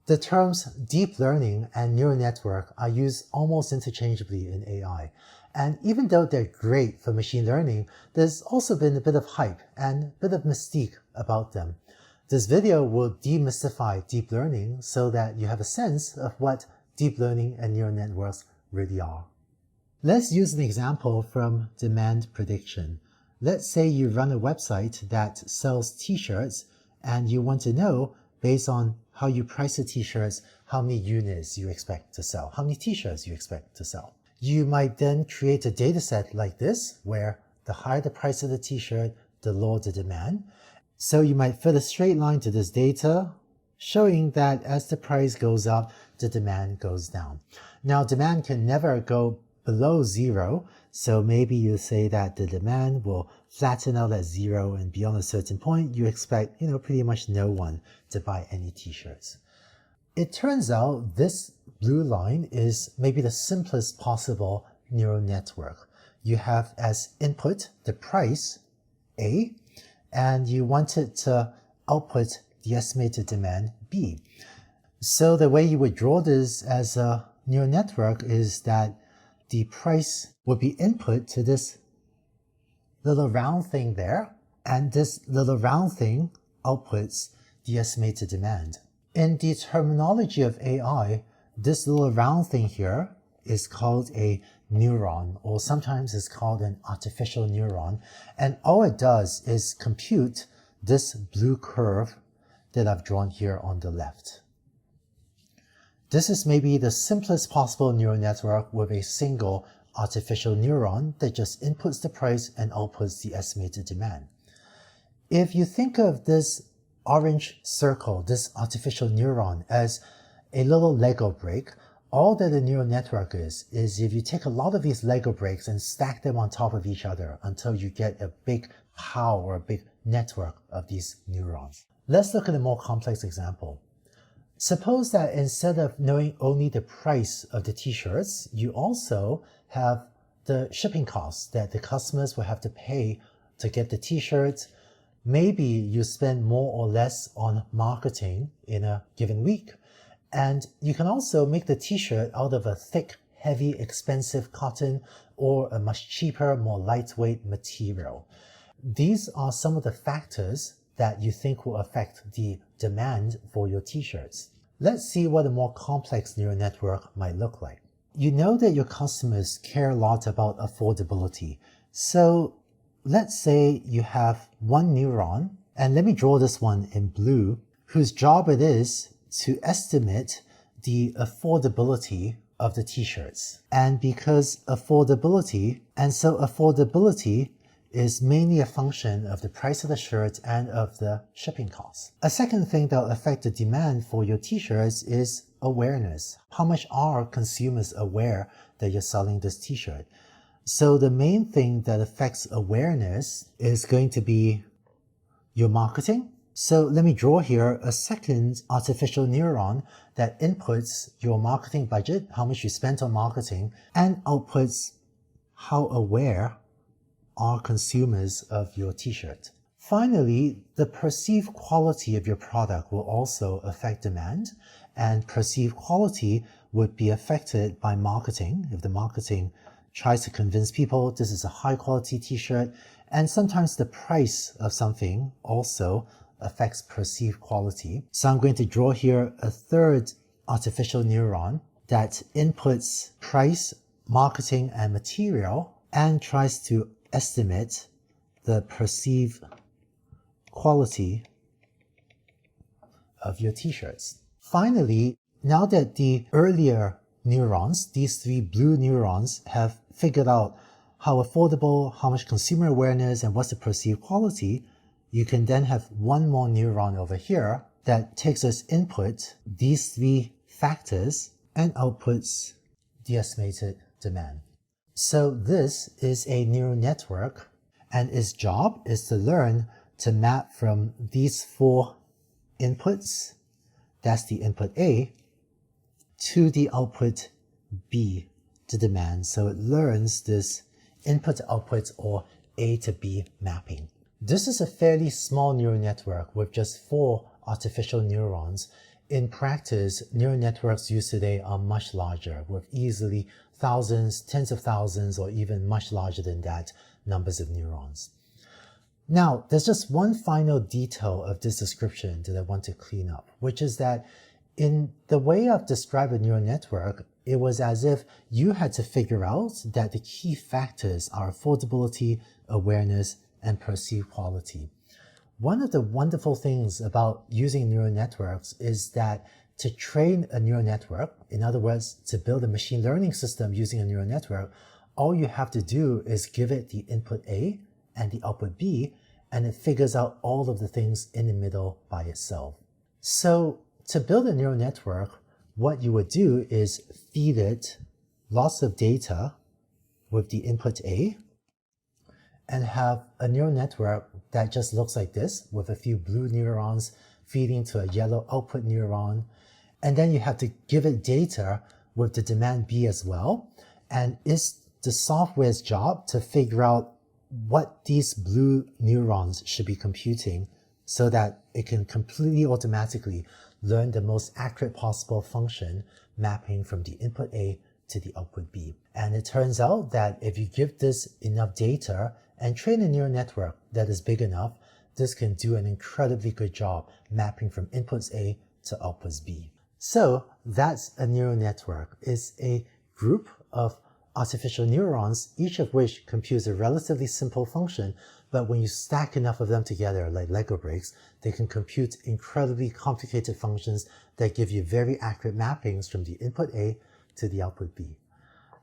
The terms deep learning and neural network are used almost interchangeably in AI. And even though they're great for machine learning, there's also been a bit of hype and a bit of mystique about them. This video will demystify deep learning so that you have a sense of what deep learning and neural networks really are. Let's use an example from demand prediction. Let's say you run a website that sells t-shirts and you want to know, based on how you price the t-shirts, how many units you expect to sell, how many t-shirts you expect to sell. You might then create a data set like this, where the higher the price of the t-shirt, the lower the demand. So you might fit a straight line to this data, showing that as the price goes up, the demand goes down. Now, demand can never go below zero, so maybe you say that the demand will flatten out at zero, and beyond a certain point, you expect, pretty much no one to buy any t-shirts. It turns out this blue line is maybe the simplest possible neural network. You have as input the price, A, and you want it to output the estimated demand, B. So the way you would draw this as a neural network is that the price would be input to this little round thing there, and this little round thing outputs the estimated demand. In the terminology of AI, this little round thing here is called a neuron, or sometimes it's called an artificial neuron, and all it does is compute this blue curve that I've drawn here on the left. This is maybe the simplest possible neural network with a single artificial neuron that just inputs the price and outputs the estimated demand. If you think of this orange circle, this artificial neuron, as a little Lego brick, all that a neural network is if you take a lot of these Lego bricks and stack them on top of each other until you get a big pile or a big network of these neurons. Let's look at a more complex example. Suppose that instead of knowing only the price of the t-shirts, you also have the shipping costs that the customers will have to pay to get the t-shirts. Maybe you spend more or less on marketing in a given week. And you can also make the t-shirt out of a thick, heavy, expensive cotton or a much cheaper, more lightweight material. These are some of the factors that you think will affect the demand for your t-shirts. Let's see what a more complex neural network might look like. You know that your customers care a lot about affordability. So let's say you have one neuron, and let me draw this one in blue, whose job it is to estimate the affordability of the t-shirts. And because affordability is mainly a function of the price of the shirt and of the shipping costs. A second thing that will affect the demand for your t-shirts is awareness. How much are consumers aware that you're selling this t-shirt? So the main thing that affects awareness is going to be your marketing. So let me draw here a second artificial neuron that inputs your marketing budget, how much you spent on marketing, and outputs how aware are consumers of your t-shirt. Finally, the perceived quality of your product will also affect demand, and perceived quality would be affected by marketing. If the marketing tries to convince people this is a high quality t-shirt, and sometimes the price of something also affects perceived quality. So I'm going to draw here a third artificial neuron that inputs price, marketing, and material, and tries to estimate the perceived quality of your t-shirts. Finally, now that the earlier neurons, these three blue neurons, have figured out how affordable, how much consumer awareness, and what's the perceived quality, you can then have one more neuron over here that takes as input these three factors and outputs the estimated demand. So this is a neural network, and its job is to learn to map from these four inputs, that's the input A, to the output B, the demand. So it learns this input to output, or A to B mapping. This is a fairly small neural network with just 4 artificial neurons, in practice, neural networks used today are much larger, with easily thousands, tens of thousands, or even much larger than that numbers of neurons. Now, there's just one final detail of this description that I want to clean up, which is that in the way I've described a neural network, it was as if you had to figure out that the key factors are affordability, awareness, and perceived quality. One of the wonderful things about using neural networks is that to train a neural network, in other words, to build a machine learning system using a neural network, all you have to do is give it the input A and the output B, and it figures out all of the things in the middle by itself. So to build a neural network, what you would do is feed it lots of data with the input A and have a neural network that just looks like this with a few blue neurons feeding to a yellow output neuron. And then you have to give it data with the demand B as well. And it's the software's job to figure out what these blue neurons should be computing so that it can completely automatically learn the most accurate possible function mapping from the input A to the output B. And it turns out that if you give this enough data and train a neural network that is big enough, this can do an incredibly good job mapping from inputs A to outputs B. So that's a neural network. It's a group of artificial neurons, each of which computes a relatively simple function, but when you stack enough of them together like Lego bricks, they can compute incredibly complicated functions that give you very accurate mappings from the input A to the output B.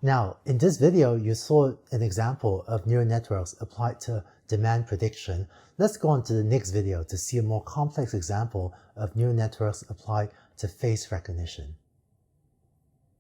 Now, in this video, you saw an example of neural networks applied to demand prediction. Let's go on to the next video to see a more complex example of neural networks applied to face recognition.